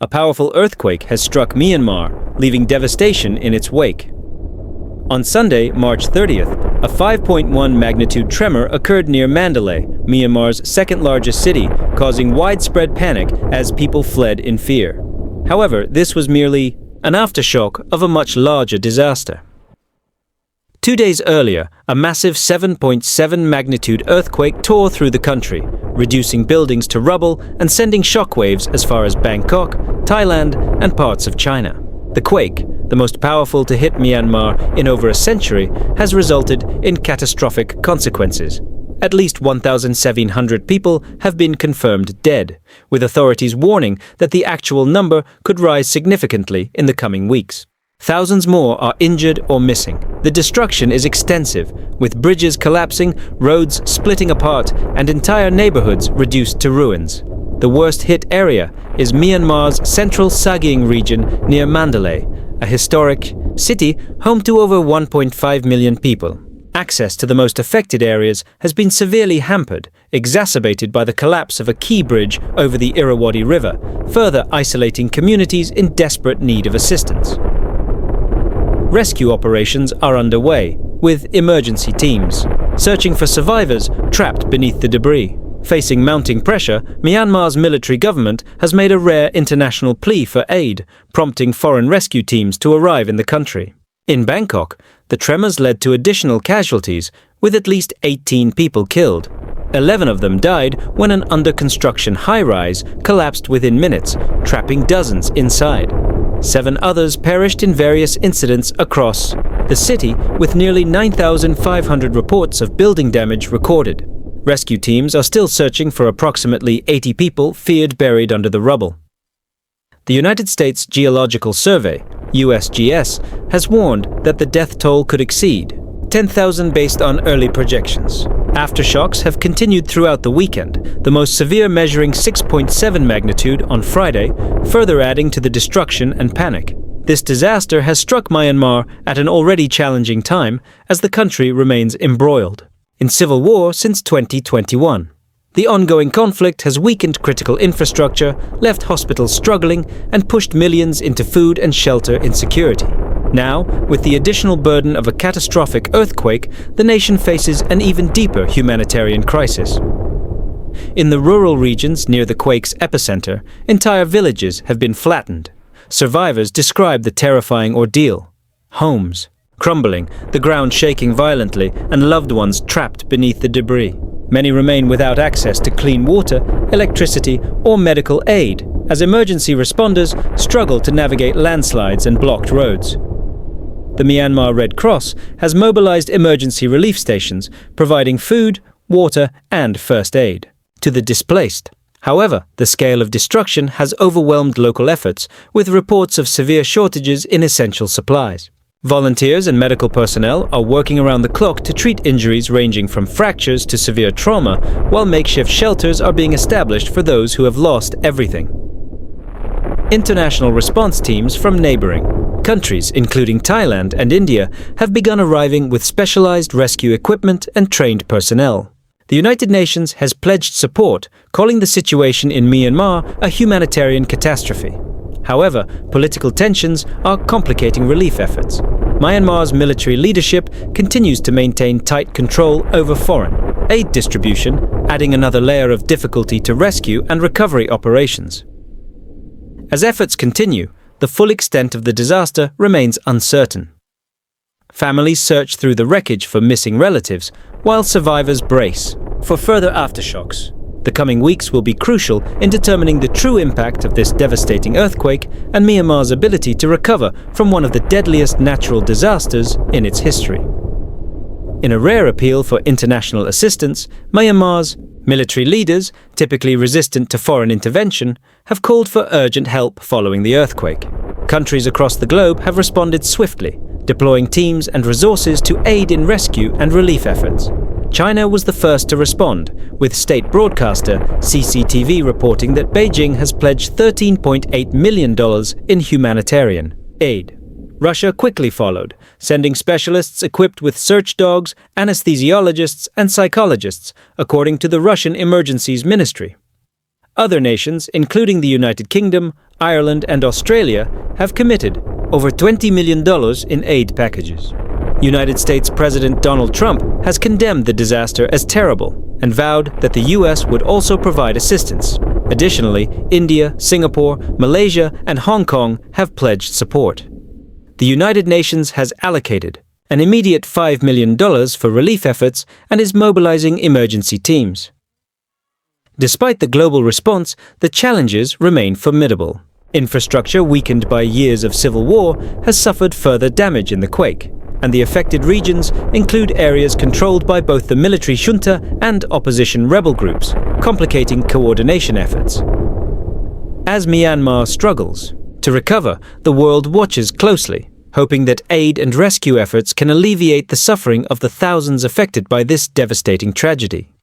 A powerful earthquake has struck Myanmar, leaving devastation in its wake. On Sunday, March 30th, a 5.1 magnitude tremor occurred near Mandalay, Myanmar's second-largest city, causing widespread panic as people fled in fear. However, this was merely an aftershock of a much larger disaster. 2 days earlier, a massive 7.7 magnitude earthquake tore through the country, reducing buildings to rubble and sending shockwaves as far as Bangkok, Thailand, and parts of China. The quake, the most powerful to hit Myanmar in over a century, has resulted in catastrophic consequences. At least 1,700 people have been confirmed dead, with authorities warning that the actual number could rise significantly in the coming weeks. Thousands more are injured or missing. The destruction is extensive, with bridges collapsing, roads splitting apart, and entire neighborhoods reduced to ruins. The worst-hit area is Myanmar's central Sagying region near Mandalay, a historic city home to over 1.5 million people. Access to the most affected areas has been severely hampered, exacerbated by the collapse of a key bridge over the Irrawaddy River, further isolating communities in desperate need of assistance. Rescue operations are underway, with emergency teams searching for survivors trapped beneath the debris. Facing mounting pressure, Myanmar's military government has made a rare international plea for aid, prompting foreign rescue teams to arrive in the country. In Bangkok, the tremors led to additional casualties, with at least 18 people killed. 11 of them died when an under-construction high-rise collapsed within minutes, trapping dozens inside. 7 others perished in various incidents across the city, with nearly 9,500 reports of building damage recorded. Rescue teams are still searching for approximately 80 people feared buried under the rubble. The United States Geological Survey, USGS, has warned that the death toll could exceed 10,000 based on early projections. Aftershocks have continued throughout the weekend, the most severe measuring 6.7 magnitude on Friday, further adding to the destruction and panic. This disaster has struck Myanmar at an already challenging time as the country remains embroiled in civil war since 2021. The ongoing conflict has weakened critical infrastructure, left hospitals struggling, and pushed millions into food and shelter insecurity. Now, with the additional burden of a catastrophic earthquake, the nation faces an even deeper humanitarian crisis. In the rural regions near the quake's epicenter, entire villages have been flattened. Survivors describe the terrifying ordeal. Homes crumbling, the ground shaking violently, and loved ones trapped beneath the debris. Many remain without access to clean water, electricity, or medical aid, as emergency responders struggle to navigate landslides and blocked roads. The Myanmar Red Cross has mobilized emergency relief stations, providing food, water, and first aid to the displaced. However, the scale of destruction has overwhelmed local efforts, with reports of severe shortages in essential supplies. Volunteers and medical personnel are working around the clock to treat injuries ranging from fractures to severe trauma, while makeshift shelters are being established for those who have lost everything. International response teams from neighboring countries, including Thailand and India, have begun arriving with specialized rescue equipment and trained personnel. The United Nations has pledged support, calling the situation in Myanmar a humanitarian catastrophe. However, political tensions are complicating relief efforts. Myanmar's military leadership continues to maintain tight control over foreign aid distribution, adding another layer of difficulty to rescue and recovery operations. As efforts continue, the full extent of the disaster remains uncertain. Families search through the wreckage for missing relatives, while survivors brace for further aftershocks. The coming weeks will be crucial in determining the true impact of this devastating earthquake and Myanmar's ability to recover from one of the deadliest natural disasters in its history. In a rare appeal for international assistance, Myanmar's military leaders, typically resistant to foreign intervention, have called for urgent help following the earthquake. Countries across the globe have responded swiftly, deploying teams and resources to aid in rescue and relief efforts. China was the first to respond, with state broadcaster CCTV reporting that Beijing has pledged $13.8 million in humanitarian aid. Russia quickly followed, sending specialists equipped with search dogs, anesthesiologists, and psychologists, according to the Russian Emergencies Ministry. Other nations, including the United Kingdom, Ireland, and Australia have committed over $20 million in aid packages. United States President Donald Trump has condemned the disaster as terrible and vowed that the U.S. would also provide assistance. Additionally, India, Singapore, Malaysia, and Hong Kong have pledged support. The United Nations has allocated an immediate $5 million for relief efforts and is mobilizing emergency teams. Despite the global response, the challenges remain formidable. Infrastructure weakened by years of civil war has suffered further damage in the quake, and the affected regions include areas controlled by both the military junta and opposition rebel groups, complicating coordination efforts. As Myanmar struggles to recover, the world watches closely, hoping that aid and rescue efforts can alleviate the suffering of the thousands affected by this devastating tragedy.